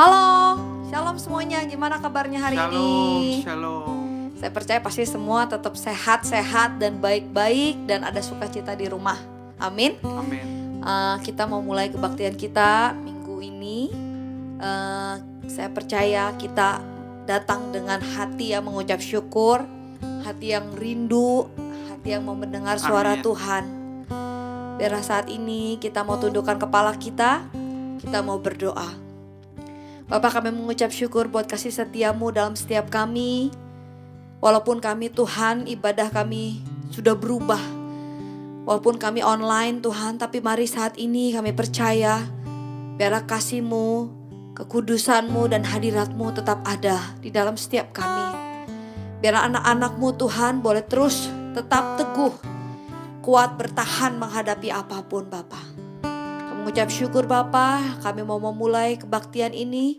Halo, shalom semuanya. Gimana kabarnya hari ini? Shalom. Saya percaya pasti semua tetap sehat-sehat dan baik-baik dan ada sukacita di rumah. Amin. Amin. Kita mau mulai kebaktian kita minggu ini. Saya percaya kita datang dengan hati yang mengucap syukur, hati yang rindu, hati yang mau mendengar suara Amin. Tuhan. Biarlah saat ini kita mau tundukkan kepala kita mau berdoa. Bapak, kami mengucap syukur buat kasih setiamu dalam setiap kami. Walaupun kami Tuhan, ibadah kami sudah berubah. Walaupun kami online Tuhan, tapi mari saat ini kami percaya biarlah kasih-Mu, kekudusan-Mu dan hadirat-Mu tetap ada di dalam setiap kami. Biarlah anak-anak-Mu Tuhan boleh terus tetap teguh, kuat bertahan menghadapi apapun Bapak. Mengucap syukur Bapa, kami mau memulai kebaktian ini.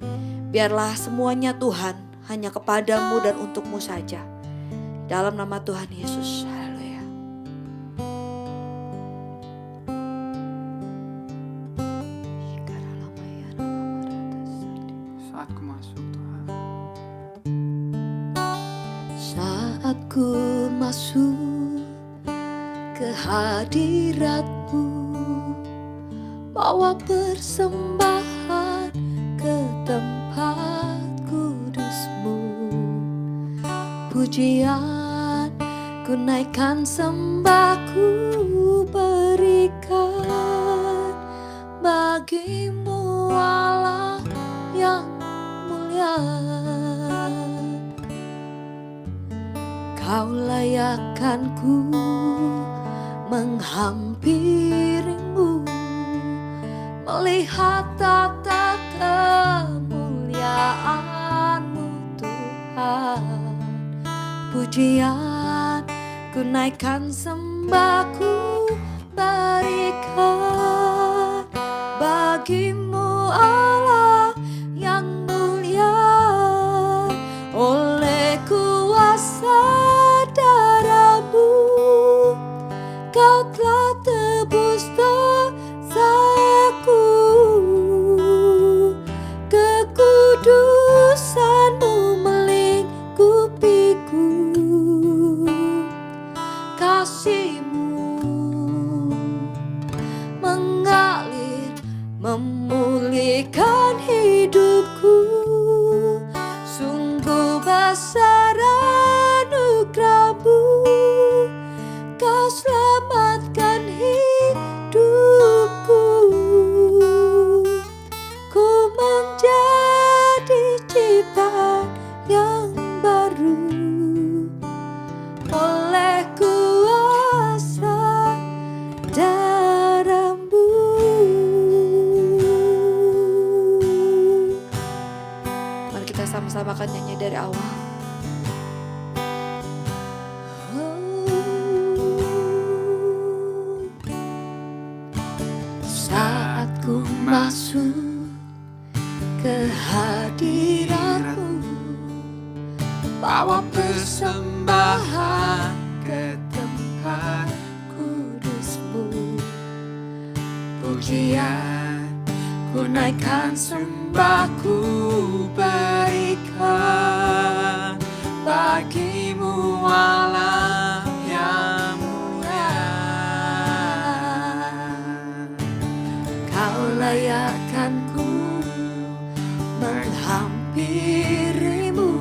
Biarlah semuanya Tuhan hanya kepadamu dan untukmu saja. Dalam nama Tuhan Yesus. Haleluya. Saatku masuk Tuhan. Saat ku masuk ke hadirat-Mu, bawa persembahan ke tempat kudus-Mu. Pujian ku naikkan, sembah ku berikan bagi-Mu Allah yang mulia. Kau layakkan ku menghampiri-Mu, melihat tata kemuliaan-Mu Tuhan. Pujian ku naikkan, sembah ku berikan bagi-Mu Allah yang mulia. Oleh kuasa darah-Mu Kau telah tebus dosaku. Kekudusan-Mu melingkupiku. Kasih-Mu mengalir, memulihkan hidupku. Sungguh besar anugerah-Mu, Kau selamatkan hidupku. Ku menjadi ciptaan yang baru oleh kuasa darah-Mu. Mari kita sama-sama akan nyanyi dari awal. Saat ku masuk ke hadirat-Mu, bawa persembahan ke tempat kudus-Mu. Pujian ku naikkan, sembah ku berikan bagi-Mu Allah yang mulia. Kau layakkan ku menghampiri-Mu,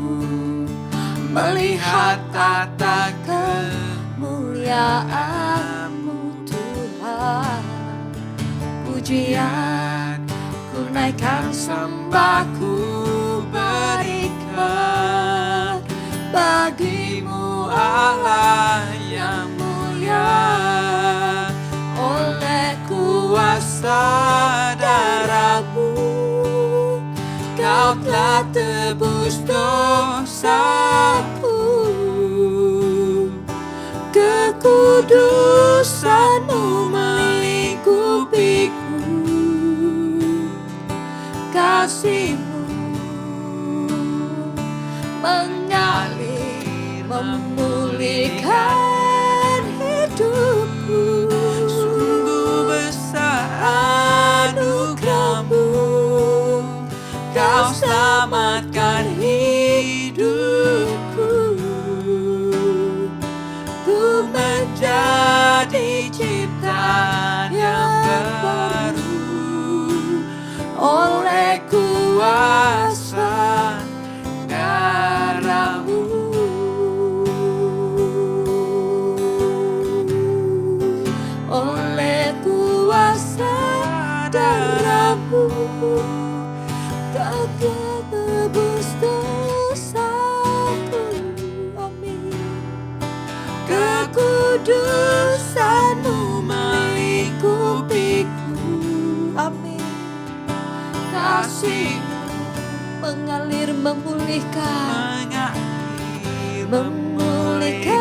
melihat tata kemuliaan-Mu Tuhan. Pujian ku naikkan, sembah ku berikan bagi-Mu Allah yang mulia. Oleh kuasa darah-Mu Kau telah tebus dosaku. Kekudusan-Mu melingkupiku. Kasih-Mu mengalir, memulihkan hidupku. Sungguh besar anugerah-Mu, Kau ciptaan yang baru oleh kuasa darah-Mu. oleh kuasa darah-Mu Kau telah tebus dosaku. Amin. Kekudusan-Mu melingkupiku. Amin. Kasih mengalir memulihkan, memulihkan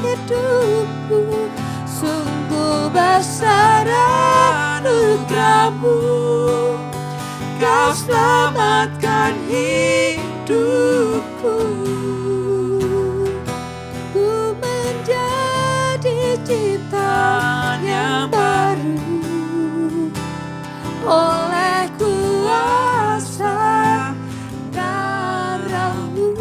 hidupku. Sungguh besar anugerah-Mu, Kau selamatkan hidupku. Ku menjadi ciptaan yang baru oleh kuasa darah-Mu.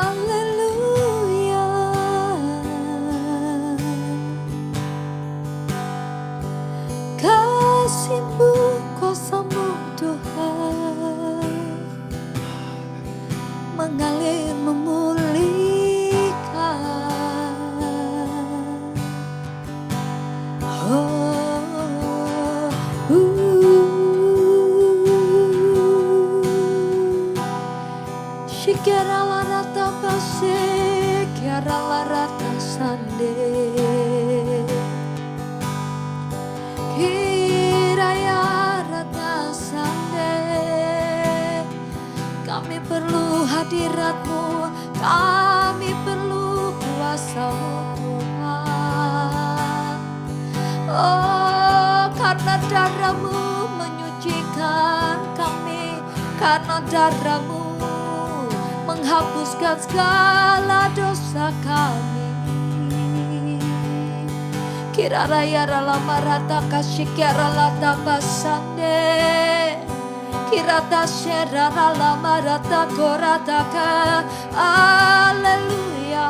Haleluya. Kasih-Mu, kuasa-Mu Tuhan mengalir memulihkan. Shikara la rata pase, kiara la rata sande. Kiraya rata sande. Kami perlu hadirat-Mu, kami perlu kuasa-Mu Tuhan. Oh, karena darah-Mu menyucikan kami, karena darah-Mu menghapuskan segala dosa kami. Kiraraya rala marata kasyikara lata basande. Kirata syera rala marata korataka. Haleluya.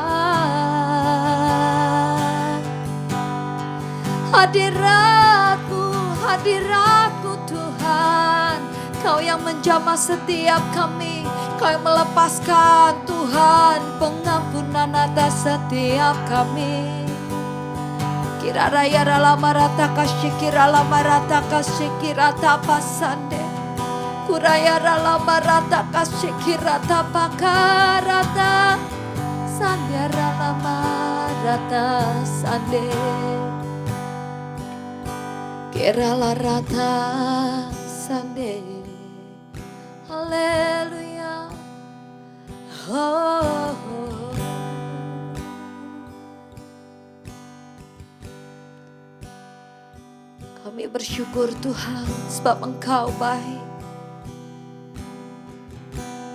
Hadirat-Mu, hadirat-Mu Tuhan. Kau yang menjamah setiap kami, Kau yang melepaskan Tuhan pengampunan atas setiap kami. Kiraraya rala marata kasyikira la marata kasyikira tapasande. Kuraya rala marata kasyikira tapakarata. Sande rala marata sande. Kirala rata sande. Haleluya. Oh. Kami bersyukur Tuhan sebab Engkau baik.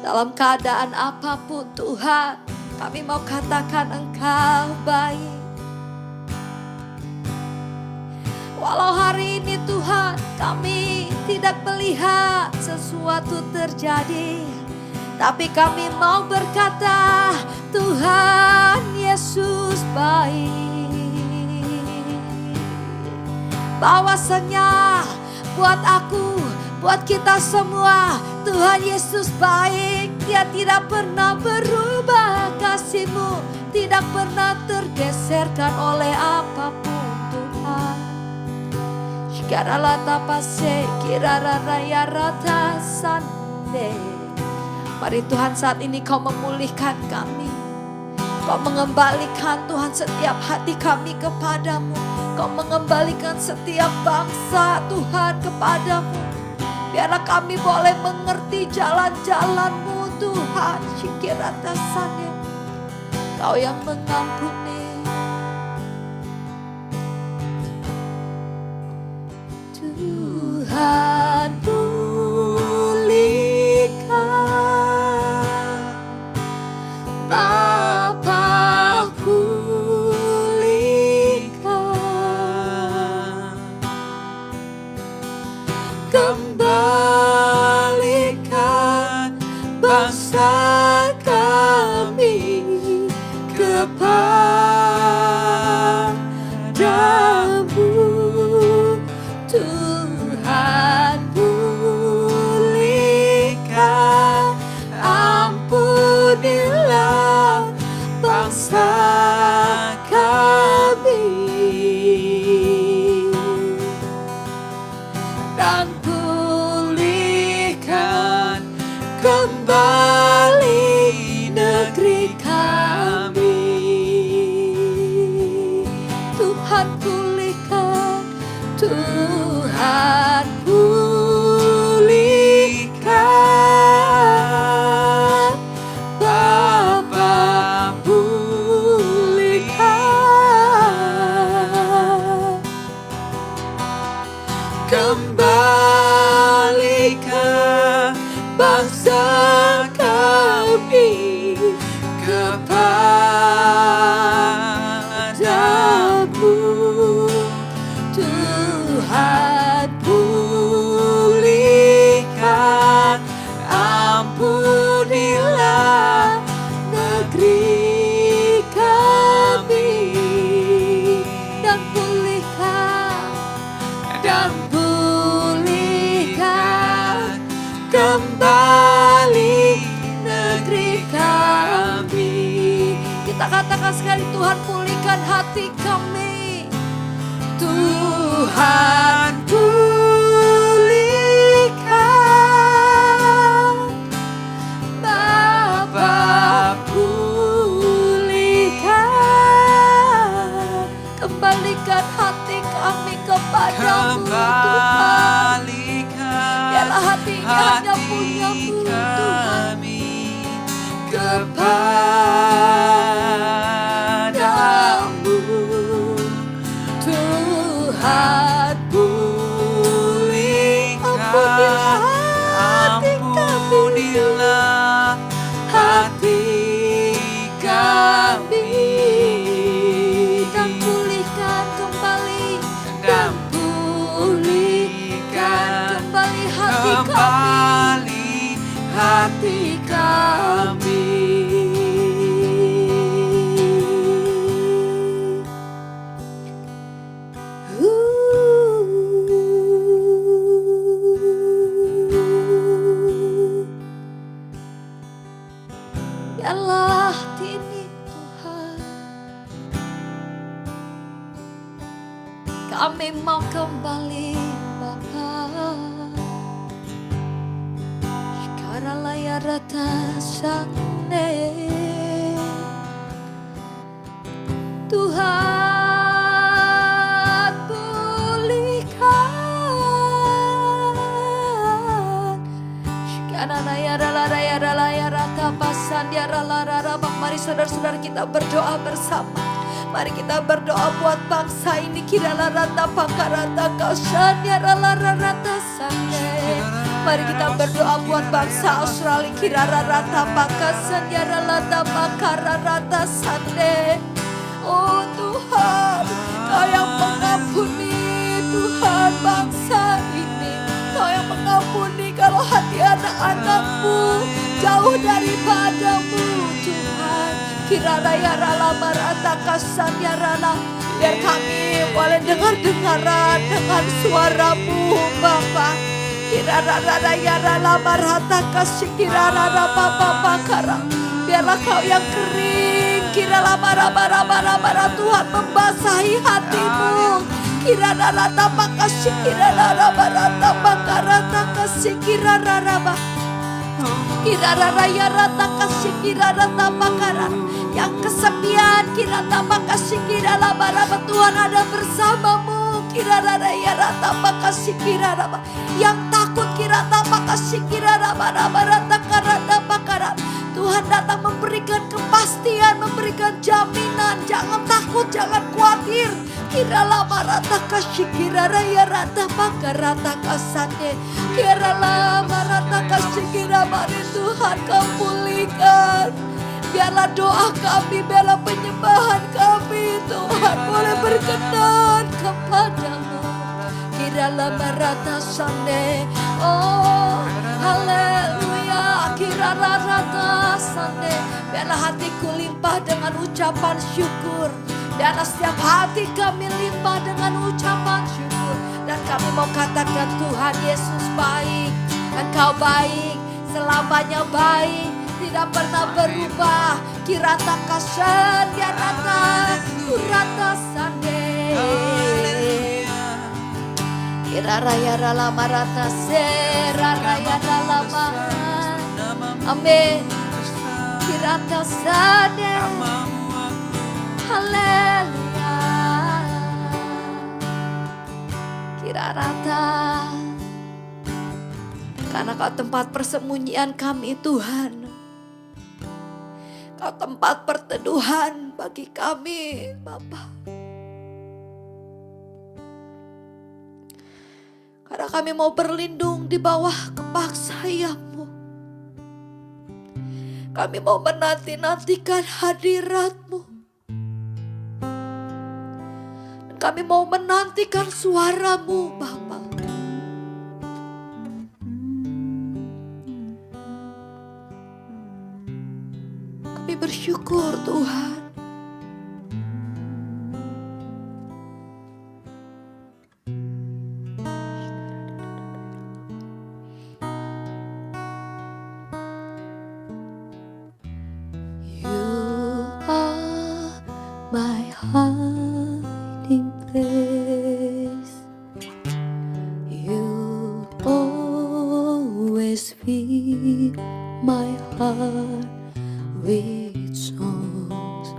Dalam keadaan apapun Tuhan, kami mau katakan Engkau baik. Walau hari ini Tuhan kami tidak melihat sesuatu terjadi, tapi kami mau berkata Tuhan Yesus baik. Bahwasanya buat aku, buat kita semua, Tuhan Yesus baik. Dia tidak pernah berubah, kasih-Mu tidak pernah tergeserkan oleh apapun Tuhan. Shikarala tapase kirara raya rata sande. Mari Tuhan saat ini Kau memulihkan kami. Kau mengembalikan Tuhan setiap hati kami kepadamu. Kau mengembalikan setiap bangsa Tuhan kepadamu. Biarlah kami boleh mengerti jalan-jalan-Mu Tuhan. Shikiratasannya. Kau yang mengampuni. Tuhan pulihkan, Bapa pulihkan pulihkan, Tuhan pulihkan, Bapa pulihkan, Kembalikan bangsa kami kepadamu, Tuhan pulihkan, ampunilah negeri kami, dan pulihkan kembali negeri kami. Kita katakan sekali, Tuhan pulihkan hati kami, Tuhan pulihkan, Bapa pulihkan, kembalikan hati kami kepadamu, Tuhan. Biarlah hati ini hanya punyamu, Tuhan. Kepadamu, Tuhan pulihkan, ampunilah hati kami, dan pulihkan kembali, dan pulihkan kembali hati kami, kembali hati kami. Biarlah hati ini, Tuhan, kami mau kembali, Bapa. Karalaya rata sane, Tuhan pulihkan. Shikananaya ralaya ralaya rata pasan dia ralara. Mari saudara-saudara kita berdoa bersama. Mari kita berdoa buat bangsa ini. Kirala rata pakarata kausan dia ralara rata sane. Mari kita berdoa buat bangsa Australia. Kirara rata pakasan dia ralata pakara rata sane. Oh Tuhan, Kau yang mengampuni, Tuhan, bangsa ini. Kau yang mengampuni kalau hati anak-anak-Mu jauh daripadamu, Tuhan. Kirana ya rala marata kasan ya rala. Biar kami boleh dengar-dengaran dengan suara-Mu, Bapa. Kirana rala ya rala marata kasih kirana rapa papa kara. Biarlah Kau yang kering, kirana bara Tuhan membasahi hatimu. Kirana rata makasih kirana rata makarata kasih kirana raba. Kirana raya rata kasih kirana rata makara. Yang kesepian kirana makasih kirana raba, Tuhan ada bersamamu. Kirana raya rata makasih kirana raba. Yang takut kirana makasih kirana rata karana makara. Tuhan datang memberikan kepastian, memberikan jaminan. Jangan takut, jangan khawatir. Kirala marata kasih kirara ya rata makarata kasane. Kirala marata kasih kira mari Tuhan Kau pulihkan. Biarlah doa kami, biarlah penyembahan kami, Tuhan boleh berkenan kepadamu. Kirala marata sane. Oh haleluya. Kirala rata sane. Biarlah hatiku limpah dengan ucapan syukur. Dan setiap hati kami limpah dengan ucapan syukur. Dan kami mau katakan Tuhan Yesus baik. Engkau baik, selamanya baik, tidak pernah berubah. Kirata kasan, kirata kurata sande. Kiraraya ralama rata seraraya ralama. Amin. Kirata sande. Haleluya. Wirarata. Karena Kau tempat persembunyian kami Tuhan. Kau tempat perteduhan bagi kami Bapa. Karena kami mau berlindung di bawah kepak sayap-Mu. Kami mau menanti-nantikan hadirat-Mu. Dan kami mau menantikan suara-Mu Bapa. Kami bersyukur Tuhan. My hiding place, you always fill my heart with songs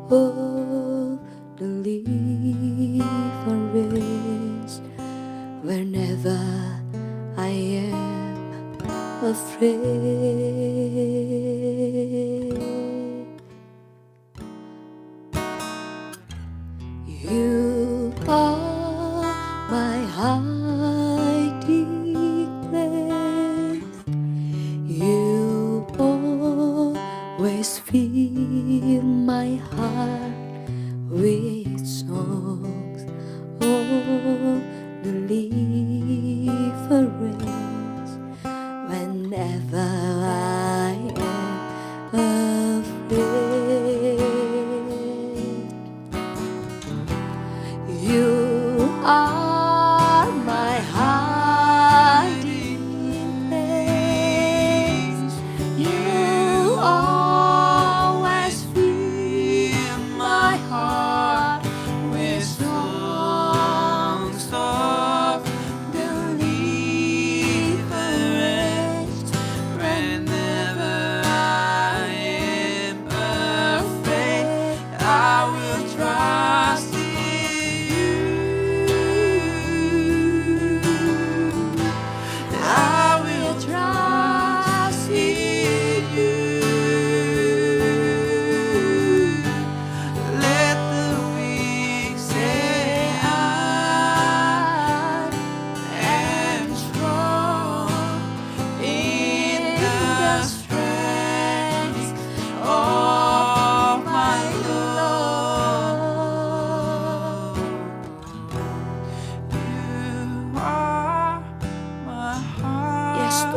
of deliverance. Whenever I am afraid, You are my hiding place. You always fill my heart with songs of deliverance. Whenever I am afraid, You are my hiding place. You always fill my heart with songs of deliverance. Whenever I am afraid, I will trust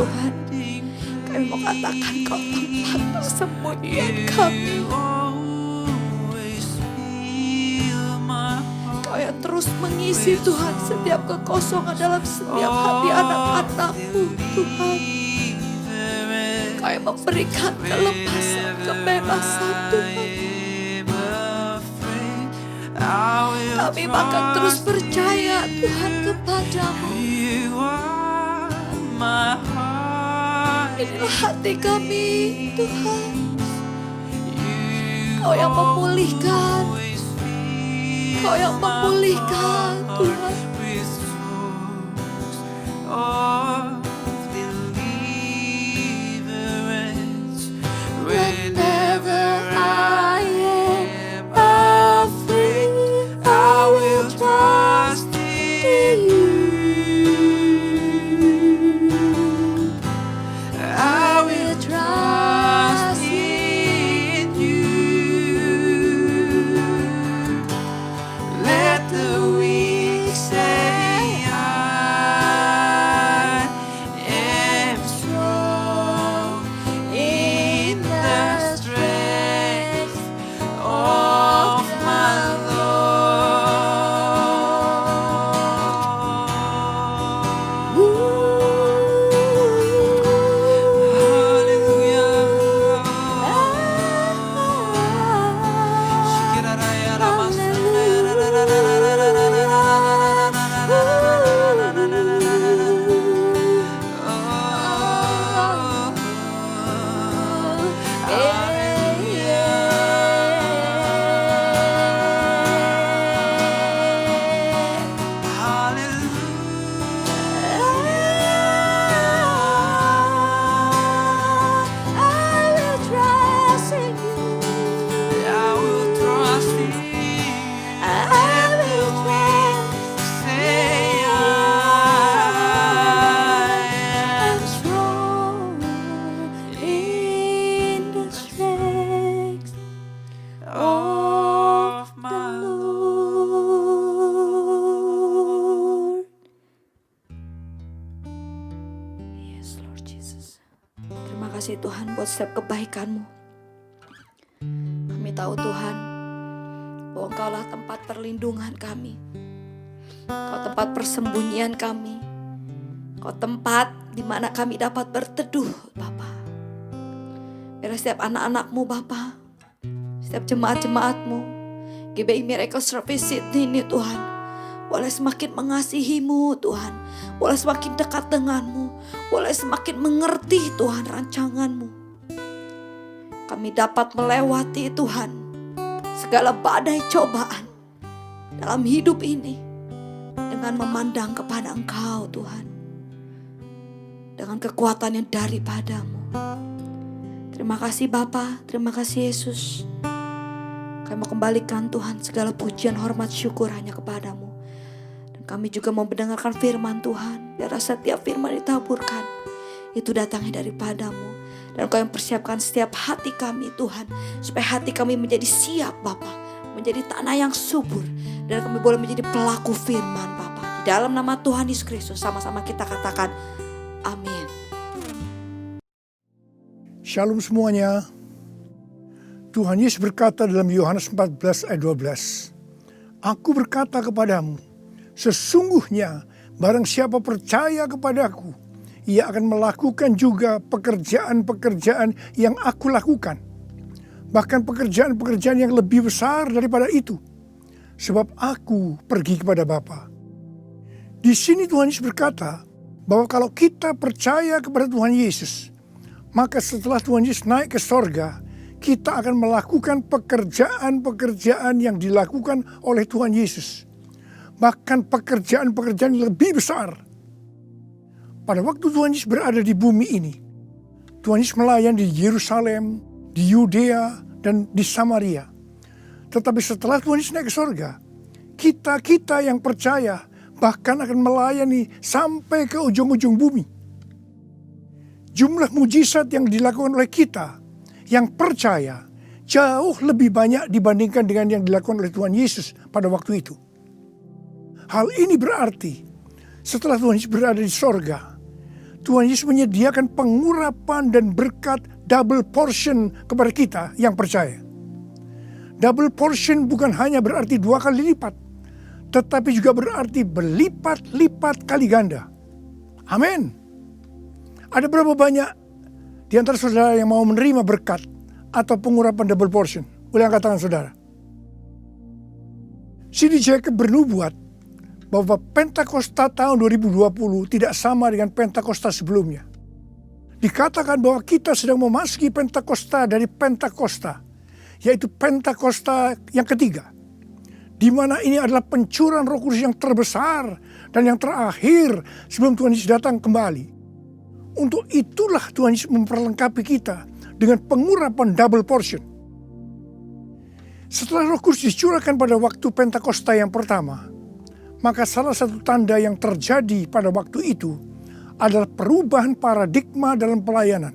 Tuhan, kami mau katakan Kau tempat persembunyian kami. Kau yang terus mengisi Tuhan setiap kekosongan dalam setiap hati anak-anak-Mu Tuhan. Kau yang memberikan kelepasan, kebebasan Tuhan. Kami akan terus percaya Tuhan kepada-Mu. Inilah hati kami Tuhan. Kau yang memulihkan. Kau yang memulihkan Tuhan. Whenever I am afraid, I will trust in You. I will trust in You. Let the weak say kasih Tuhan buat setiap kebaikan-Mu. Kami tahu Tuhan bahwa Engkaulah tempat perlindungan kami. Engkau tempat persembunyian kami. Engkau tempat di mana kami dapat berteduh Bapa. Biar setiap anak-anak-Mu Bapa, setiap jemaat-jemaat-Mu, GBI Miracle Service Sydney ini Tuhan, boleh semakin mengasihi-Mu Tuhan, boleh semakin dekat dengan-Mu, boleh semakin mengerti Tuhan rancangan-Mu. Kami dapat melewati Tuhan segala badai cobaan dalam hidup ini dengan memandang kepada Engkau Tuhan, dengan kekuatan yang daripada-Mu. Terima kasih Bapa, terima kasih Yesus. Kami mau kembalikan Tuhan segala pujian, hormat, syukur hanya kepada-Mu. Dan kami juga mau mendengarkan firman Tuhan. Biar setiap firman ditaburkan itu datangnya daripada-Mu. Dan Engkau yang persiapkan setiap hati kami Tuhan, supaya hati kami menjadi siap Bapa, menjadi tanah yang subur. Dan kami boleh menjadi pelaku firman Bapa. Di dalam nama Tuhan Yesus Kristus sama-sama kita katakan amin. Shalom semuanya. Tuhan Yesus berkata dalam Yohanes 14 ayat 12. Aku berkata kepadamu, sesungguhnya barang siapa percaya kepadaku, ia akan melakukan juga pekerjaan-pekerjaan yang aku lakukan. Bahkan pekerjaan-pekerjaan yang lebih besar daripada itu. Sebab aku pergi kepada Bapa. Di sini Tuhan Yesus berkata bahwa kalau kita percaya kepada Tuhan Yesus, maka setelah Tuhan Yesus naik ke sorga, kita akan melakukan pekerjaan-pekerjaan yang dilakukan oleh Tuhan Yesus. Bahkan pekerjaan-pekerjaan yang lebih besar. Pada waktu Tuhan Yesus berada di bumi ini, Tuhan Yesus melayani di Yerusalem, di Yudea, dan di Samaria. Tetapi setelah Tuhan Yesus naik ke sorga, kita yang percaya bahkan akan melayani sampai ke ujung-ujung bumi. Jumlah mujizat yang dilakukan oleh kita yang percaya jauh lebih banyak dibandingkan dengan yang dilakukan oleh Tuhan Yesus pada waktu itu. Hal ini berarti setelah Tuhan Yesus berada di sorga, Tuhan Yesus menyediakan pengurapan dan berkat double portion kepada kita yang percaya. Double portion bukan hanya berarti 2 kali lipat, tetapi juga berarti berlipat-lipat kali ganda. Amin. Ada berapa banyak di antara saudara yang mau menerima berkat atau pengurapan double portion? Boleh angkat tangan saudara. C.D. Jacobs bernubuat bahwa Pentakosta tahun 2020 tidak sama dengan Pentakosta sebelumnya. Dikatakan bahwa kita sedang memasuki Pentakosta dari Pentakosta, yaitu Pentakosta yang ketiga, di mana ini adalah pencurahan Roh Kudus yang terbesar dan yang terakhir sebelum Tuhan Yesus datang kembali. Untuk itulah Tuhan Yesus memperlengkapi kita dengan pengurapan double portion. Setelah Roh Kudus dicurahkan pada waktu Pentakosta yang pertama, maka salah satu tanda yang terjadi pada waktu itu adalah perubahan paradigma dalam pelayanan.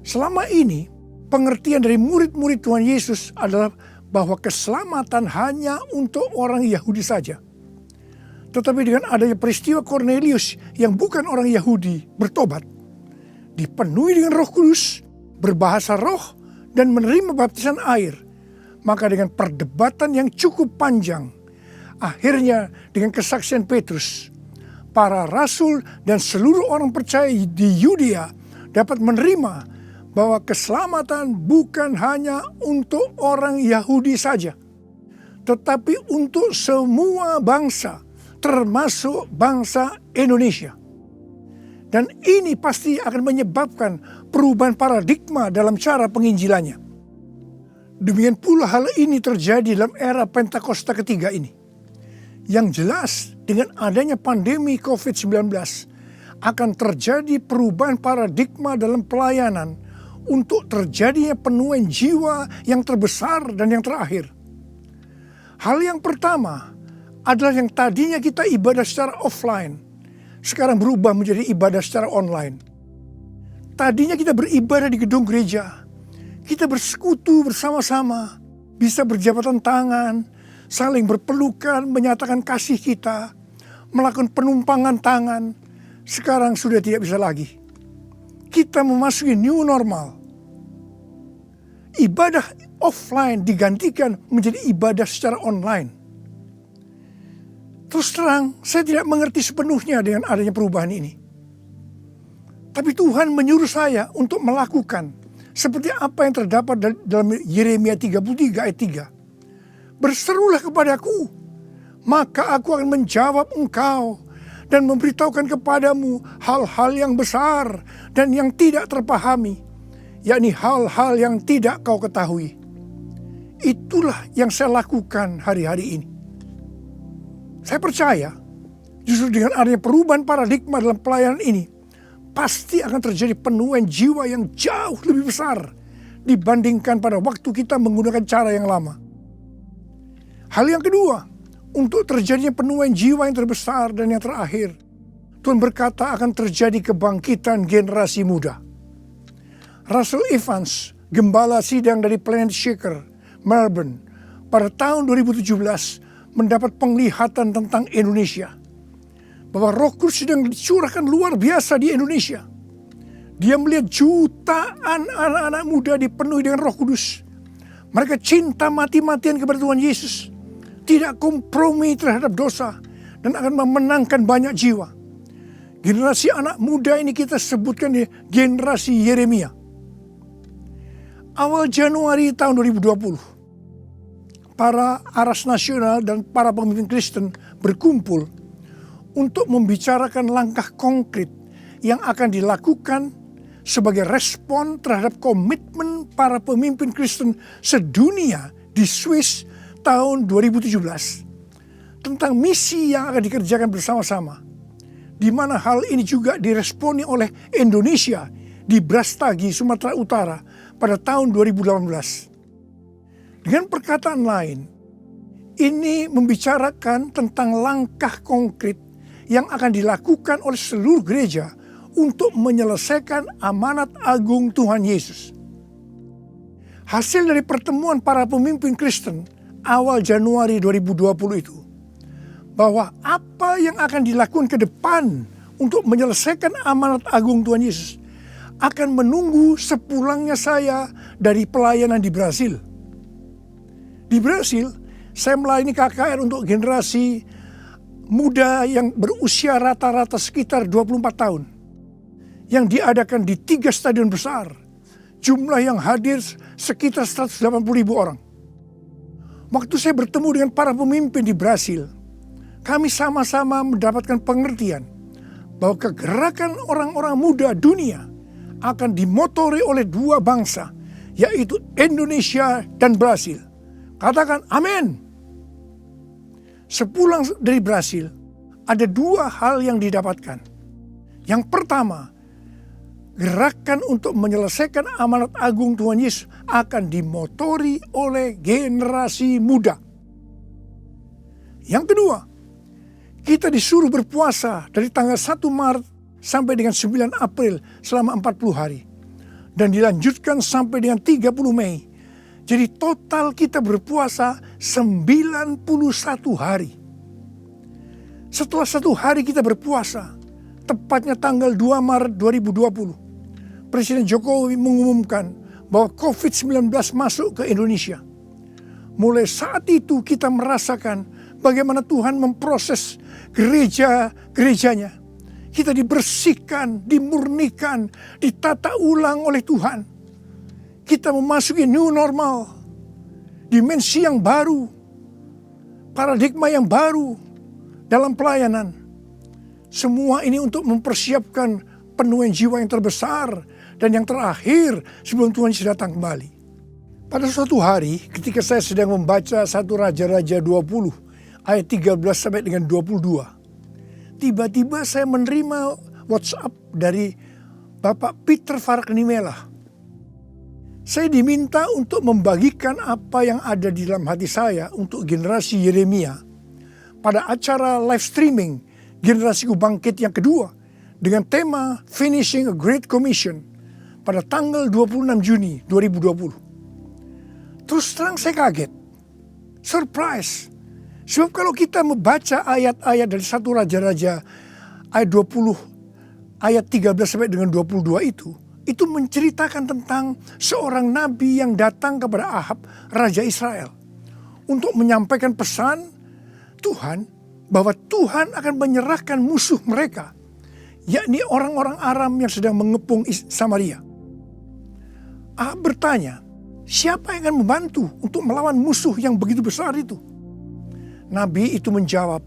Selama ini, pengertian dari murid-murid Tuhan Yesus adalah bahwa keselamatan hanya untuk orang Yahudi saja. Tetapi dengan adanya peristiwa Cornelius yang bukan orang Yahudi bertobat, dipenuhi dengan Roh Kudus, berbahasa roh, dan menerima baptisan air, maka dengan perdebatan yang cukup panjang, akhirnya dengan kesaksian Petrus, para rasul dan seluruh orang percaya di Yudea dapat menerima bahwa keselamatan bukan hanya untuk orang Yahudi saja, tetapi untuk semua bangsa, termasuk bangsa Indonesia. Dan ini pasti akan menyebabkan perubahan paradigma dalam cara penginjilannya. Demikian pula hal ini terjadi dalam era Pentakosta ketiga ini. Yang jelas dengan adanya pandemi COVID-19 akan terjadi perubahan paradigma dalam pelayanan untuk terjadinya penuaian jiwa yang terbesar dan yang terakhir. Hal yang pertama adalah yang tadinya kita ibadah secara offline, sekarang berubah menjadi ibadah secara online. Tadinya kita beribadah di gedung gereja, kita bersekutu bersama-sama, bisa berjabatan tangan, saling berpelukan, menyatakan kasih kita, melakukan penumpangan tangan. Sekarang sudah tidak bisa lagi. kita memasuki new normal. Ibadah offline digantikan menjadi ibadah secara online. Terus terang, saya tidak mengerti sepenuhnya dengan adanya perubahan ini. Tapi Tuhan menyuruh saya untuk melakukan seperti apa yang terdapat dalam Yeremia 33 ayat 3. Berserulah kepadaku, maka aku akan menjawab engkau dan memberitahukan kepadamu hal-hal yang besar dan yang tidak terpahami, yakni hal-hal yang tidak kau ketahui. Itulah yang saya lakukan hari-hari ini. Saya percaya justru dengan adanya perubahan paradigma dalam pelayanan ini, pasti akan terjadi penuaian jiwa yang jauh lebih besar dibandingkan pada waktu kita menggunakan cara yang lama. Hal yang kedua, untuk terjadinya penuaian jiwa yang terbesar dan yang terakhir, Tuhan berkata akan terjadi kebangkitan generasi muda. Russell Evans, gembala sidang dari Planet Shaker, Melbourne, pada tahun 2017 mendapat penglihatan tentang Indonesia. Bahwa Roh Kudus sedang dicurahkan luar biasa di Indonesia. Dia melihat jutaan anak-anak muda dipenuhi dengan Roh Kudus. Mereka cinta mati-matian kepada Tuhan Yesus. Tidak kompromi terhadap dosa. Dan akan memenangkan banyak jiwa. Generasi anak muda ini kita sebutkan di generasi Yeremia. Awal Januari tahun 2020. Para aras nasional dan para pemimpin Kristen berkumpul untuk membicarakan langkah konkret yang akan dilakukan sebagai respon terhadap komitmen para pemimpin Kristen sedunia di Swiss tahun 2017 tentang misi yang akan dikerjakan bersama-sama, di mana hal ini juga diresponi oleh Indonesia di Brastagi, Sumatera Utara pada tahun 2018. Dengan perkataan lain, ini membicarakan tentang langkah konkret yang akan dilakukan oleh seluruh gereja untuk menyelesaikan amanat agung Tuhan Yesus. Hasil dari pertemuan para pemimpin Kristen awal Januari 2020 itu, bahwa apa yang akan dilakukan ke depan untuk menyelesaikan amanat agung Tuhan Yesus akan menunggu sepulangnya saya dari pelayanan di Brasil. Di Brasil, saya melayani KKR untuk generasi muda yang berusia rata-rata sekitar 24 tahun. Yang diadakan di 3 stadion besar. Jumlah yang hadir sekitar 180.000 orang. Waktu saya bertemu dengan para pemimpin di Brasil, kami sama-sama mendapatkan pengertian bahwa kegerakan orang-orang muda dunia akan dimotori oleh 2 bangsa, yaitu Indonesia dan Brasil. Katakan amin. Sepulang dari Brasil, ada 2 hal yang didapatkan. Yang pertama, gerakan untuk menyelesaikan amanat agung Tuhan Yesus akan dimotori oleh generasi muda. Yang kedua, kita disuruh berpuasa dari tanggal 1 Maret sampai dengan 9 April selama 40 hari. Dan dilanjutkan sampai dengan 30 Mei. Jadi total kita berpuasa 91 hari. Setelah 1 hari kita berpuasa, tepatnya tanggal 2 Maret 2020, Presiden Jokowi mengumumkan bahwa COVID-19 masuk ke Indonesia. Mulai saat itu kita merasakan bagaimana Tuhan memproses gerejanya. Kita dibersihkan, dimurnikan, ditata ulang oleh Tuhan. Kita memasuki new normal, dimensi yang baru, paradigma yang baru dalam pelayanan. Semua ini untuk mempersiapkan penuaian jiwa yang terbesar dan yang terakhir sebelum Tuhan Yesus datang kembali. Pada suatu hari ketika saya sedang membaca 1 Raja-Raja 20 ayat 13 sampai dengan 22. Tiba-tiba saya menerima WhatsApp dari Bapak Peter Faraknimela. Saya diminta untuk membagikan apa yang ada di dalam hati saya untuk generasi Yeremia pada acara live streaming Generasiku Bangkit yang kedua dengan tema Finishing a Great Commission pada tanggal 26 Juni 2020. Terus terang saya kaget, surprise. Sebab kalau kita membaca ayat-ayat dari 1 Raja-Raja ayat 20 ayat 13 sampai dengan 22 itu, itu menceritakan tentang seorang nabi yang datang kepada Ahab, Raja Israel, untuk menyampaikan pesan Tuhan bahwa Tuhan akan menyerahkan musuh mereka, yakni orang-orang Aram yang sedang mengepung Samaria. Ahab bertanya, siapa yang akan membantu untuk melawan musuh yang begitu besar itu? Nabi itu menjawab,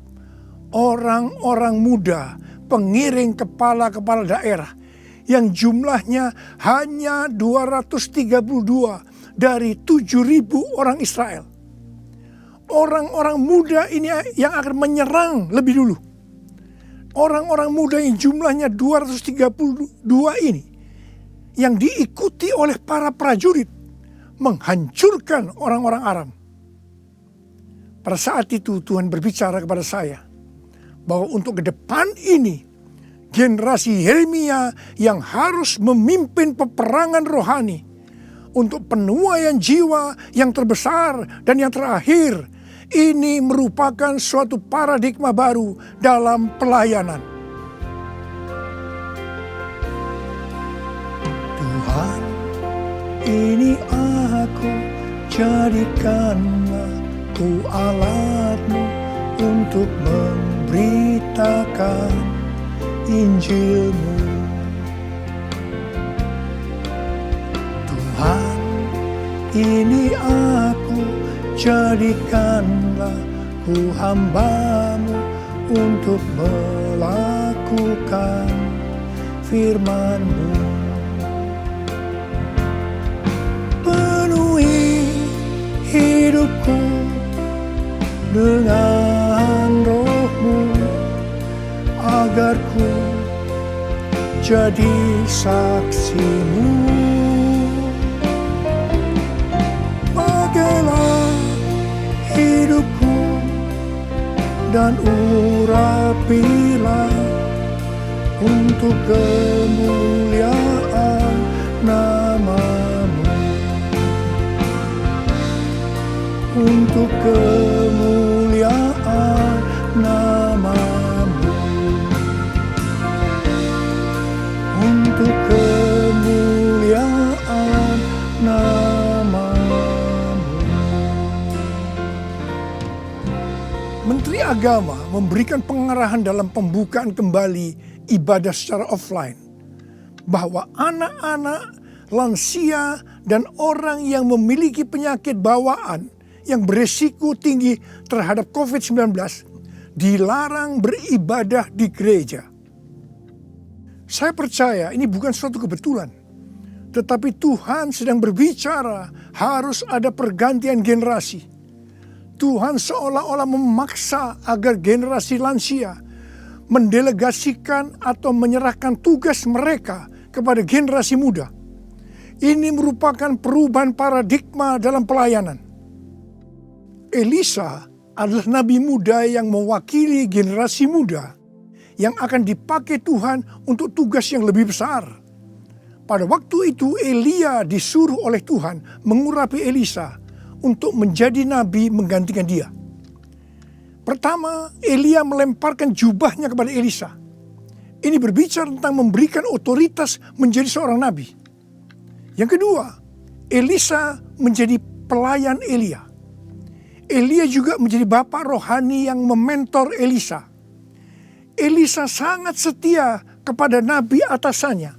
orang-orang muda, pengiring kepala-kepala daerah yang jumlahnya hanya 232 dari 7.000 orang Israel. Orang-orang muda ini yang akan menyerang lebih dulu. Orang-orang muda yang jumlahnya 232 ini yang diikuti oleh para prajurit menghancurkan orang-orang Aram. Pada saat itu Tuhan berbicara kepada saya bahwa untuk ke depan ini generasi Yeremia yang harus memimpin peperangan rohani untuk penuaian jiwa yang terbesar dan yang terakhir. Ini merupakan suatu paradigma baru dalam pelayanan. Tuhan, ini aku, jadikanlah ku alatmu untuk memberitakan Injilmu. Tuhan, ini aku, jadikanlah ku hamba-Mu untuk melakukan firman-Mu. Penuhi hidupku dengan Roh-Mu, agar ku jadi saksi-Mu. Pakailah hidupku dan urapilah untuk kemuliaan nama-Mu. Untuk kemuliaan nama-Mu. Untuk kemuliaan nama-Mu. Menteri Agama memberikan pengarahan dalam pembukaan kembali ibadah secara offline bahwa anak-anak, lansia, dan orang yang memiliki penyakit bawaan yang beresiko tinggi terhadap COVID-19 dilarang beribadah di gereja. Saya percaya ini bukan suatu kebetulan, tetapi Tuhan sedang berbicara harus ada pergantian generasi. Tuhan seolah-olah memaksa agar generasi lansia mendelegasikan atau menyerahkan tugas mereka kepada generasi muda. Ini merupakan perubahan paradigma dalam pelayanan. Elisa adalah nabi muda yang mewakili generasi muda yang akan dipakai Tuhan untuk tugas yang lebih besar. Pada waktu itu Elia disuruh oleh Tuhan mengurapi Elisa untuk menjadi nabi menggantikan dia. Pertama, Elia melemparkan jubahnya kepada Elisa. Ini berbicara tentang memberikan otoritas menjadi seorang nabi. Yang kedua, Elisa menjadi pelayan Elia. Elia juga menjadi bapak rohani yang mementor Elisa. Elisa sangat setia kepada nabi atasannya,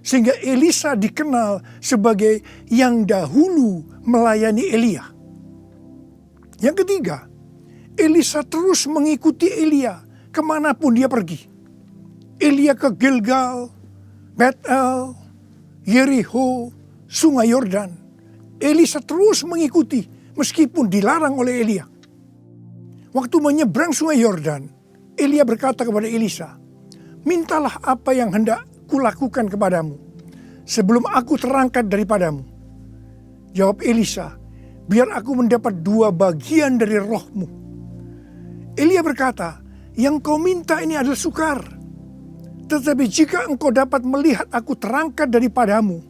sehingga Elisa dikenal sebagai yang dahulu melayani Elia. Yang ketiga, Elisa terus mengikuti Elia kemanapun dia pergi. Elia ke Gilgal, Betel, Yeriho, Sungai Yordan. Elisa terus mengikuti meskipun dilarang oleh Elia. Waktu menyeberang Sungai Yordan, Elia berkata kepada Elisa, "Mintalah apa yang hendak kulakukan kepadamu sebelum aku terangkat daripadamu." Jawab Elisa, "Biar aku mendapat 2 bagian dari rohmu." Elia berkata, "Yang kau minta ini adalah sukar. Tetapi jika engkau dapat melihat aku terangkat daripadamu,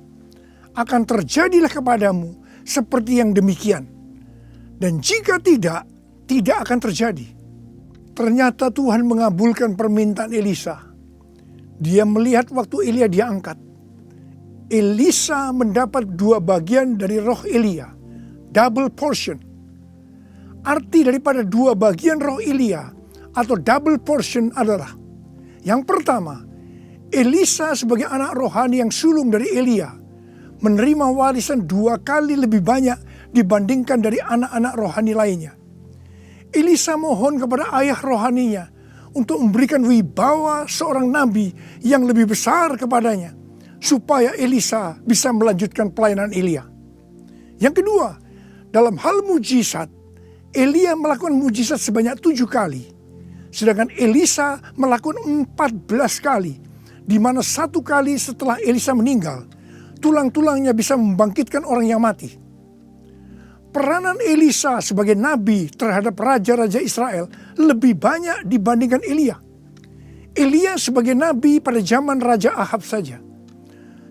akan terjadilah kepadamu seperti yang demikian. Dan jika tidak, tidak akan terjadi." Ternyata Tuhan mengabulkan permintaan Elisa. Dia melihat waktu Elia diangkat. Elisa mendapat 2 bagian dari roh Elia, double portion. Arti daripada 2 bagian roh Elia atau double portion adalah, yang pertama, Elisa sebagai anak rohani yang sulung dari Elia menerima warisan 2 kali lebih banyak dibandingkan dari anak-anak rohani lainnya. Elisa mohon kepada ayah rohaninya untuk memberikan wibawa seorang nabi yang lebih besar kepadanya, supaya Elisa bisa melanjutkan pelayanan Elia. Yang kedua, dalam hal mujizat, Elia melakukan mujizat sebanyak 7 kali. Sedangkan Elisa melakukan 14 kali, di mana 1 kali setelah Elisa meninggal, tulang-tulangnya bisa membangkitkan orang yang mati. Peranan Elisa sebagai nabi terhadap raja-raja Israel lebih banyak dibandingkan Elia. Elia sebagai nabi pada zaman Raja Ahab saja.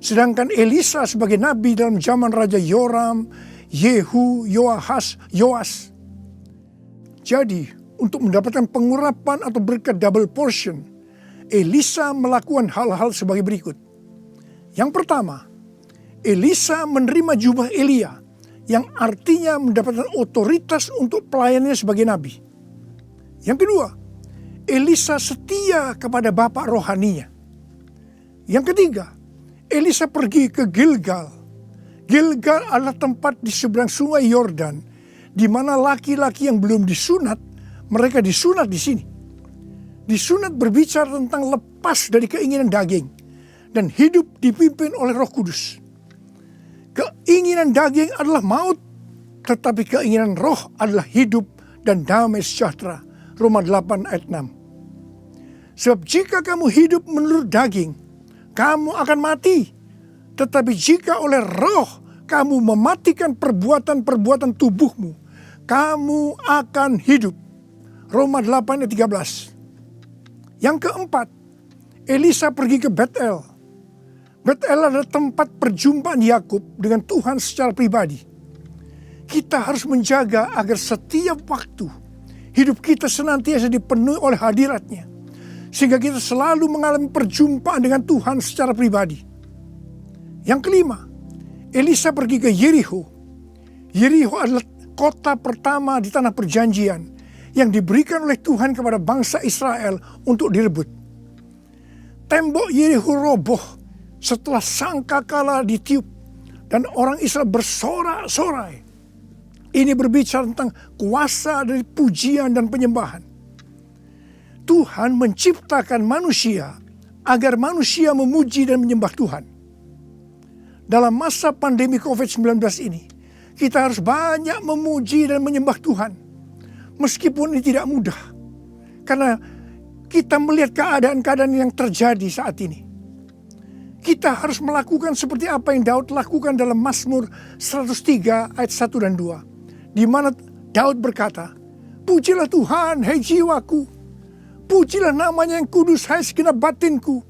Sedangkan Elisa sebagai nabi dalam zaman Raja Yoram, Yehu, Yoahas, Yoas. Jadi, untuk mendapatkan pengurapan atau berkat double portion, Elisa melakukan hal-hal sebagai berikut. Yang pertama, Elisa menerima jubah Elia, yang artinya mendapatkan otoritas untuk pelayanannya sebagai nabi. Yang kedua, Elisa setia kepada bapak rohaninya. Yang ketiga, Elisa pergi ke Gilgal. Gilgal adalah tempat di seberang sungai Yordan, di mana laki-laki yang belum disunat, mereka disunat di sini. Disunat berbicara tentang lepas dari keinginan daging dan hidup dipimpin oleh Roh Kudus. Keinginan daging adalah maut, tetapi keinginan roh adalah hidup dan damai sejahtera. Roma 8 ayat 6. Sebab jika kamu hidup menurut daging, kamu akan mati. Tetapi jika oleh roh kamu mematikan perbuatan-perbuatan tubuhmu, kamu akan hidup. Roma 8 ayat 13. Yang keempat, Elisa pergi ke Betel. Betel adalah tempat perjumpaan Yakub dengan Tuhan secara pribadi. Kita harus menjaga agar setiap waktu hidup kita senantiasa dipenuhi oleh hadirat-Nya, sehingga kita selalu mengalami perjumpaan dengan Tuhan secara pribadi. Yang kelima, Elisa pergi ke Yeriho. Yeriho adalah kota pertama di tanah perjanjian yang diberikan oleh Tuhan kepada bangsa Israel untuk direbut. Tembok Yeriho roboh setelah sangkakala ditiup dan orang Israel bersorak-sorai. Ini berbicara tentang kuasa dari pujian dan penyembahan. Tuhan menciptakan manusia agar manusia memuji dan menyembah Tuhan. Dalam masa pandemi COVID-19 ini, kita harus banyak memuji dan menyembah Tuhan. Meskipun ini tidak mudah, karena kita melihat keadaan-keadaan yang terjadi saat ini. Kita harus melakukan seperti apa yang Daud lakukan dalam Mazmur 103 ayat 1 dan 2. Di mana Daud berkata, "Pujilah Tuhan, hai jiwaku. Pujilah namanya yang kudus, hai segenap batinku.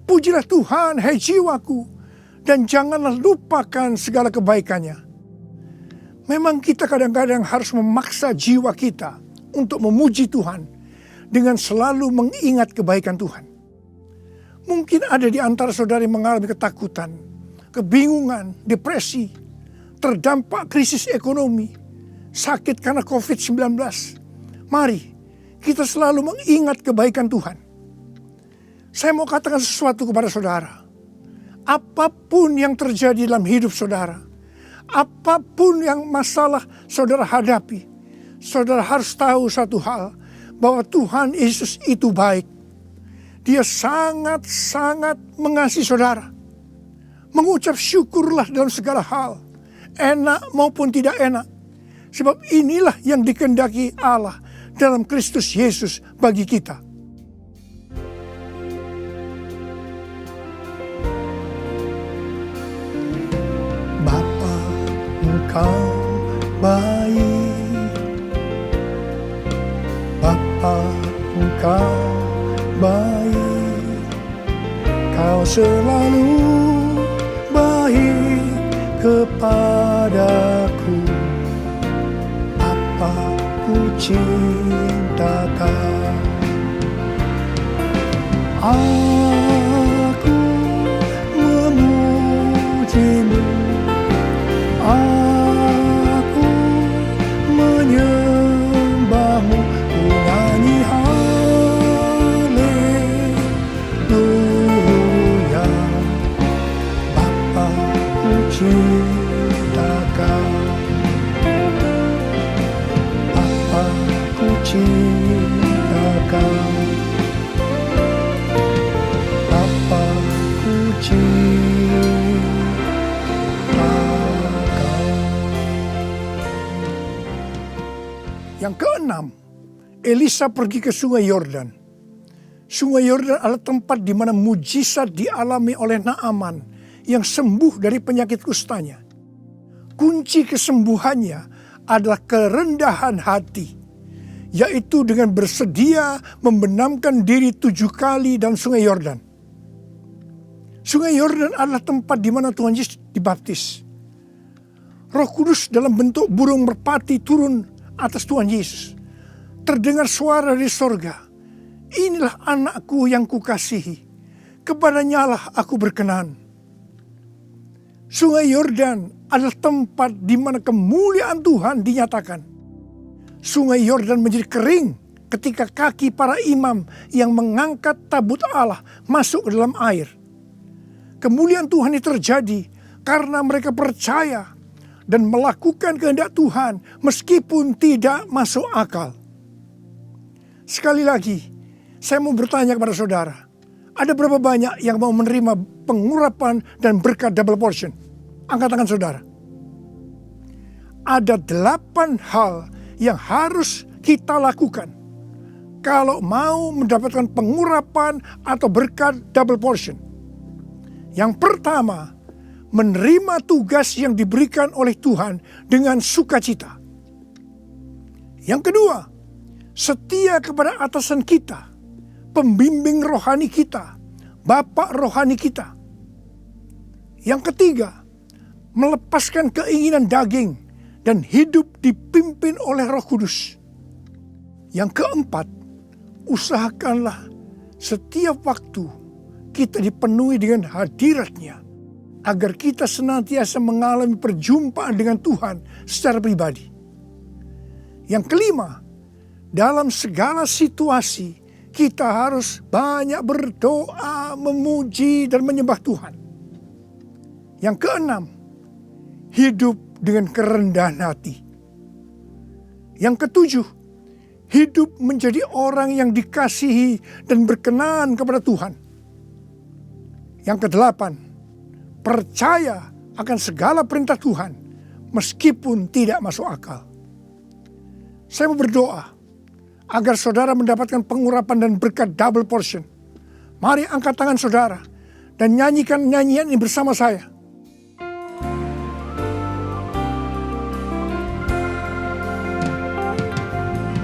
Pujilah Tuhan, hai jiwaku. Dan janganlah lupakan segala kebaikannya." Memang kita kadang-kadang harus memaksa jiwa kita untuk memuji Tuhan dengan selalu mengingat kebaikan Tuhan. Mungkin ada di antara saudara yang mengalami ketakutan, kebingungan, depresi, terdampak krisis ekonomi, sakit karena COVID-19. Mari kita selalu mengingat kebaikan Tuhan. Saya mau katakan sesuatu kepada saudara. Apapun yang terjadi dalam hidup saudara, apapun yang masalah saudara hadapi, saudara harus tahu satu hal, bahwa Tuhan Yesus itu baik. Dia sangat-sangat mengasihi saudara. Mengucap syukurlah dalam segala hal, enak maupun tidak enak. Sebab inilah yang dikehendaki Allah dalam Kristus Yesus bagi kita. Bapa, Engkau baik. Bapa, Engkau baik. Kau selalu baik kepadaku. Apa ku cinta Kau. Aku memuji keenam, Elisa pergi ke sungai Yordan. Sungai Yordan adalah tempat di mana mujizat dialami oleh Naaman yang sembuh dari penyakit kustanya. Kunci kesembuhannya adalah kerendahan hati, yaitu dengan bersedia membenamkan diri 7 kali dalam sungai Yordan. Sungai Yordan adalah tempat di mana Tuhan Yesus dibaptis. Roh Kudus dalam bentuk burung merpati turun atas Tuhan Yesus. Terdengar suara dari sorga, "Inilah anakku yang kukasihi, kepadanya lah aku berkenan." Sungai Yordan adalah tempat di mana kemuliaan Tuhan dinyatakan. Sungai Yordan menjadi kering ketika kaki para imam yang mengangkat tabut Allah masuk ke dalam air. Kemuliaan Tuhan ini terjadi karena mereka percaya dan melakukan kehendak Tuhan meskipun tidak masuk akal. Sekali lagi, saya mau bertanya kepada saudara, ada berapa banyak yang mau menerima pengurapan dan berkat double portion? Angkat tangan saudara. Ada 8 hal yang harus kita lakukan kalau mau mendapatkan pengurapan atau berkat double portion. Yang pertama, menerima tugas yang diberikan oleh Tuhan dengan sukacita. Yang kedua, setia kepada atasan kita, pembimbing rohani kita, bapak rohani kita. Yang ketiga, melepaskan keinginan daging dan hidup dipimpin oleh Roh Kudus. Yang keempat, usahakanlah setiap waktu kita dipenuhi dengan hadirat-Nya, agar kita senantiasa mengalami perjumpaan dengan Tuhan secara pribadi. Yang kelima, dalam segala situasi kita harus banyak berdoa, memuji dan menyembah Tuhan. Yang keenam, hidup dengan kerendahan hati. Yang ketujuh, hidup menjadi orang yang dikasihi dan berkenan kepada Tuhan. Yang kedelapan, percaya akan segala perintah Tuhan meskipun tidak masuk akal. Saya mau berdoa agar saudara mendapatkan pengurapan dan berkat double portion. Mari angkat tangan saudara dan nyanyikan nyanyian ini bersama saya.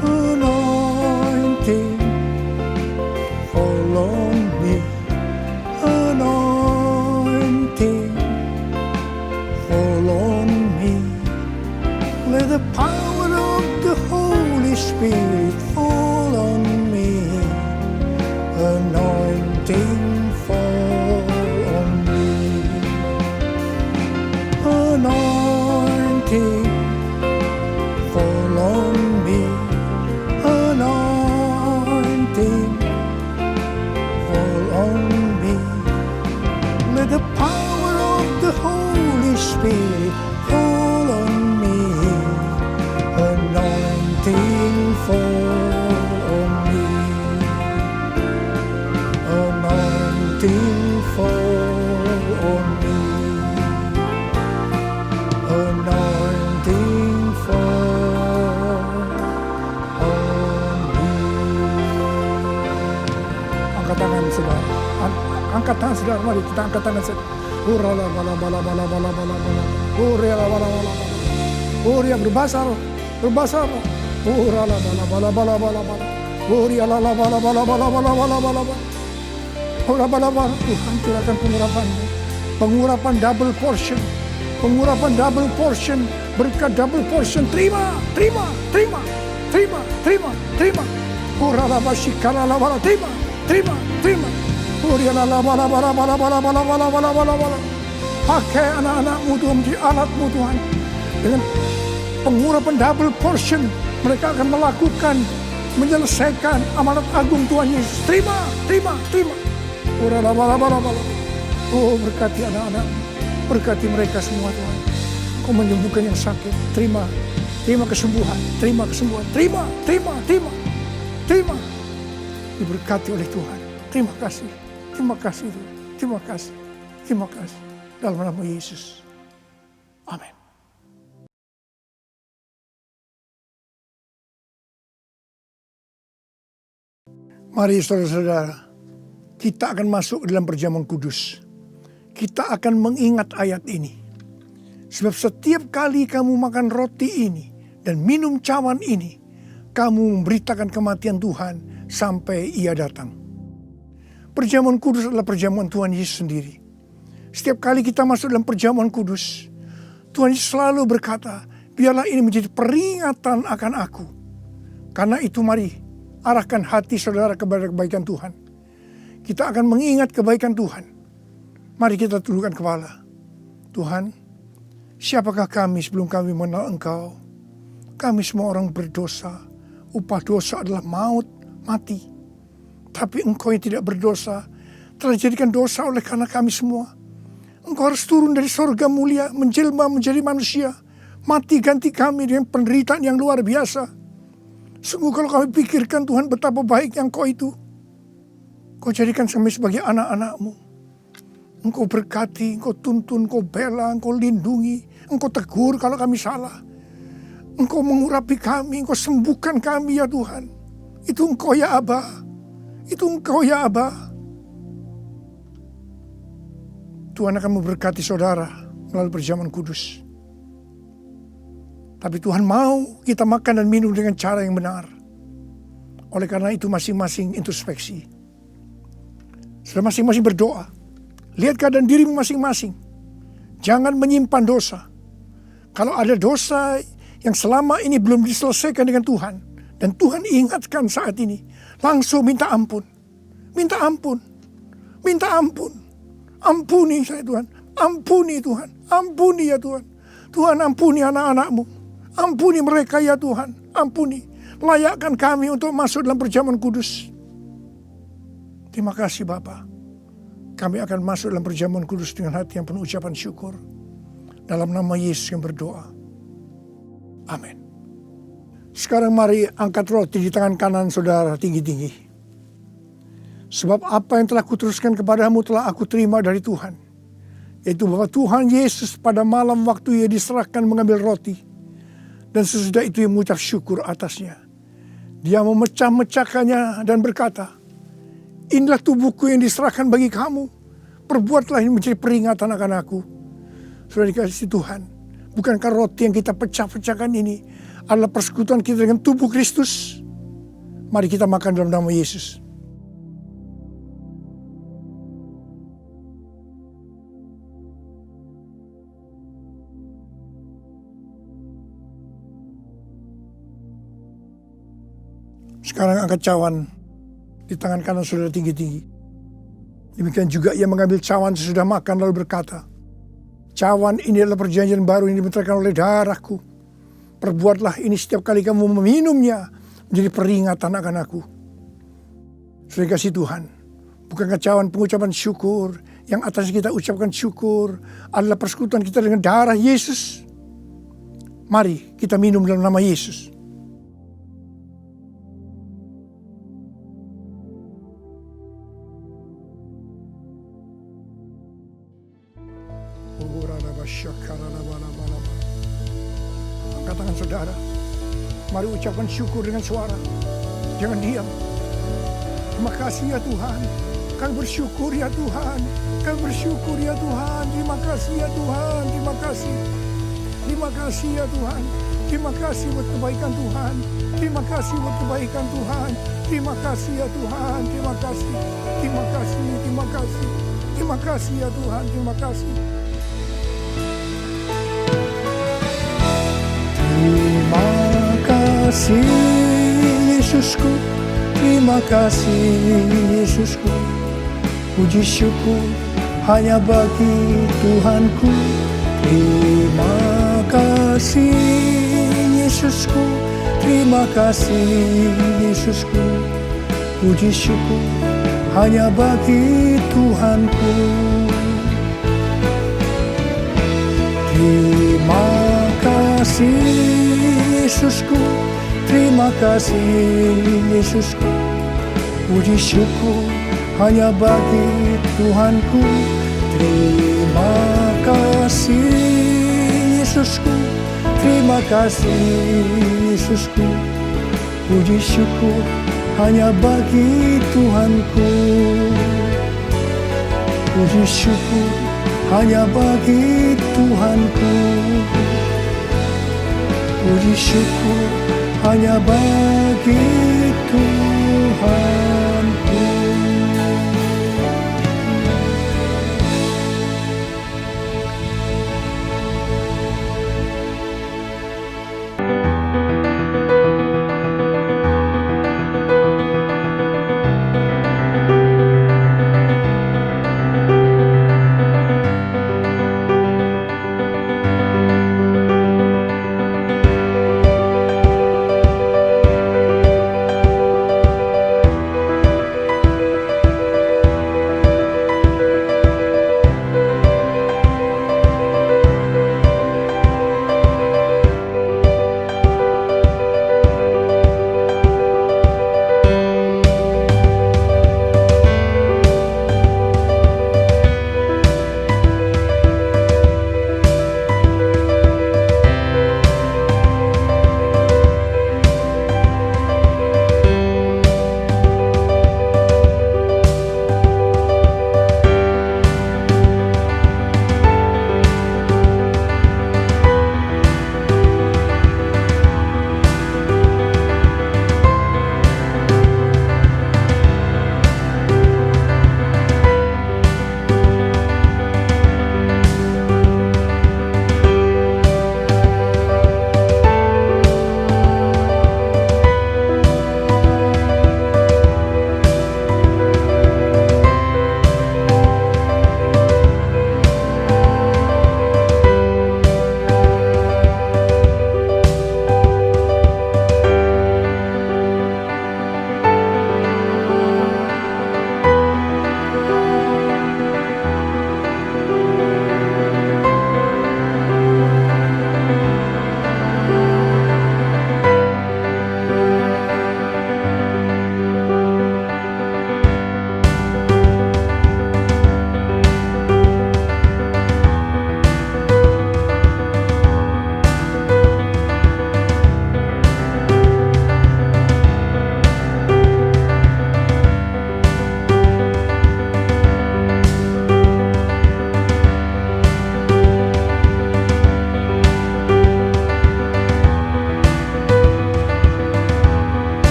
Anointing, follow me. Anointing, follow me. Let the power of the Holy Spirit fall on me. Anointing, fall on me. Anointing, fall on me. Anointing, fall on me. Let the power of the Holy Spirit fall on me. Anointing, fall on me. Anointing, fall on me. Anointing, fall on me. Angkat tangan saudara. Angkat tangan saudara, mari kita angkat tangan saudara. Urala bala bala bala bala bala bala. Urala bala bala bala. Uria berbahasa roh, berbahasa roh. Urala bala bala bala bala bala. Uria la la bala bala bala bala bala bala bala. Ora bala bala. Tuhan curahkan pengurapan-Mu. Pengurapan double portion. Pengurapan double portion, berkat double portion. Terima, terima, terima, terima, terima, terima. Urala basikala la bala, terima, terima, terima. Pakai anak-anak-Mu Tuhan menjadi alat-Mu Tuhan. Dengan pengurapan double portion, mereka akan melakukan, menyelesaikan amanat agung Tuhan Yesus. Terima, terima, terima. Oh, berkati anak-anak-Mu, berkati mereka semua Tuhan. Kau menyembuhkan yang sakit. Terima, terima kesembuhan, terima kesembuhan, terima, terima, terima, terima. Diberkati oleh Tuhan. Terima kasih. Terima kasih Tuhan. Terima kasih. Terima kasih. Dalam nama Yesus. Amin. Mari saudara-saudara, kita akan masuk dalam perjamuan kudus. Kita akan mengingat ayat ini. Sebab setiap kali kamu makan roti ini dan minum cawan ini, kamu memberitakan kematian Tuhan sampai Ia datang. Perjamuan kudus adalah perjamuan Tuhan Yesus sendiri. Setiap kali kita masuk dalam perjamuan kudus, Tuhan Yesus selalu berkata, biarlah ini menjadi peringatan akan aku. Karena itu mari arahkan hati saudara kepada kebaikan Tuhan. Kita akan mengingat kebaikan Tuhan. Mari kita tundukkan kepala. Tuhan, siapakah kami sebelum kami mengenal Engkau? Kami semua orang berdosa. Upah dosa adalah maut, mati. Tapi Engkau yang tidak berdosa telah dijadikan dosa oleh karena kami semua. Engkau harus turun dari sorga mulia, menjelma menjadi manusia. Mati ganti kami dengan penderitaan yang luar biasa. Sungguh kalau kami pikirkan Tuhan betapa baiknya Engkau itu. Kau jadikan kami sebagai anak-anak-Mu. Engkau berkati, Engkau tuntun, Engkau bela, Engkau lindungi. Engkau tegur kalau kami salah. Engkau mengurapi kami, Engkau sembuhkan kami ya Tuhan. Itu Engkau ya Aba. Itu Engkau ya Aba. Tuhan akan memberkati saudara melalui perjamuan kudus. Tapi Tuhan mau kita makan dan minum dengan cara yang benar. Oleh karena itu masing-masing introspeksi. Sudah masing-masing berdoa. Lihat keadaan dirimu masing-masing. Jangan menyimpan dosa. Kalau ada dosa yang selama ini belum diselesaikan dengan Tuhan, dan Tuhan ingatkan saat ini, langsung minta ampun. Minta ampun. Minta ampun. Ampuni saya Tuhan. Ampuni Tuhan. Ampuni ya Tuhan. Tuhan ampuni anak-anak-Mu. Ampuni mereka ya Tuhan. Ampuni. Layakkan kami untuk masuk dalam perjamuan kudus. Terima kasih Bapa. Kami akan masuk dalam perjamuan kudus dengan hati yang penuh ucapan syukur. Dalam nama Yesus yang berdoa. Amin. Sekarang mari angkat roti di tangan kanan saudara tinggi-tinggi. Sebab apa yang telah kuteruskan kepadamu telah aku terima dari Tuhan. Yaitu bahwa Tuhan Yesus pada malam waktu Ia diserahkan mengambil roti. Dan sesudah itu Ia mengucap syukur atasnya. Dia memecah-mecahkannya dan berkata, inilah tubuhku yang diserahkan bagi kamu. Perbuatlah ini menjadi peringatan akan aku. Sudah dikasih Tuhan. Bukankah roti yang kita pecah-pecahkan ini adalah persekutuan kita dengan tubuh Kristus? Mari kita makan dalam nama Yesus. Sekarang angkat cawan di tangan kanan saudara tinggi-tinggi. Demikian juga Ia mengambil cawan sesudah makan lalu berkata, cawan ini adalah perjanjian baru yang dibenarkan oleh darahku. Perbuatlah ini setiap kali kamu meminumnya menjadi peringatan akan aku. Sudah kasih Tuhan. Bukankah cawan pengucapan syukur yang atas kita ucapkan syukur adalah persekutuan kita dengan darah Yesus? Mari kita minum dalam nama Yesus. Angkat tangan saudara. Mari ucapkan syukur dengan suara. Jangan diam. Terima kasih ya Tuhan. Kami bersyukur ya Tuhan. Kami bersyukur ya Tuhan. Terima kasih ya Tuhan. Terima kasih. Terima kasih ya Tuhan. Terima kasih buat kebaikan Tuhan. Terima kasih buat kebaikan Tuhan. Terima kasih ya Tuhan. Terima kasih. Terima kasih. Terima kasih. Terima kasih ya Tuhan. Terima kasih. Terima kasih Yesusku, terima kasih Yesusku. Puji syukur hanya bagi Tuhanku. Terima kasih Yesusku, terima kasih Yesusku. Puji syukur hanya bagi Tuhanku. Terima kasih Yesusku, terima kasih Yesusku. Puji syukur hanya bagi Tuhanku. Terima kasih Yesusku, terima kasih Yesusku. Puji syukur hanya bagi Tuhanku. Puji syukur hanya bagi Tuhanku. Puji syukur hanya bagi Tuhanku.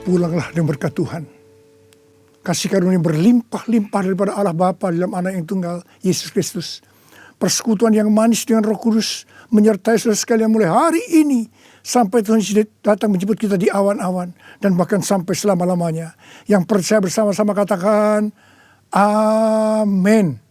Pulanglah dengan berkat Tuhan. Kasih karunia berlimpah-limpah daripada Allah Bapa dalam Anak yang tunggal, Yesus Kristus. Persekutuan yang manis dengan Roh Kudus menyertai saudara sekalian mulai hari ini sampai Tuhan datang menjemput kita di awan-awan dan bahkan sampai selama-lamanya. Yang percaya bersama-sama katakan amin.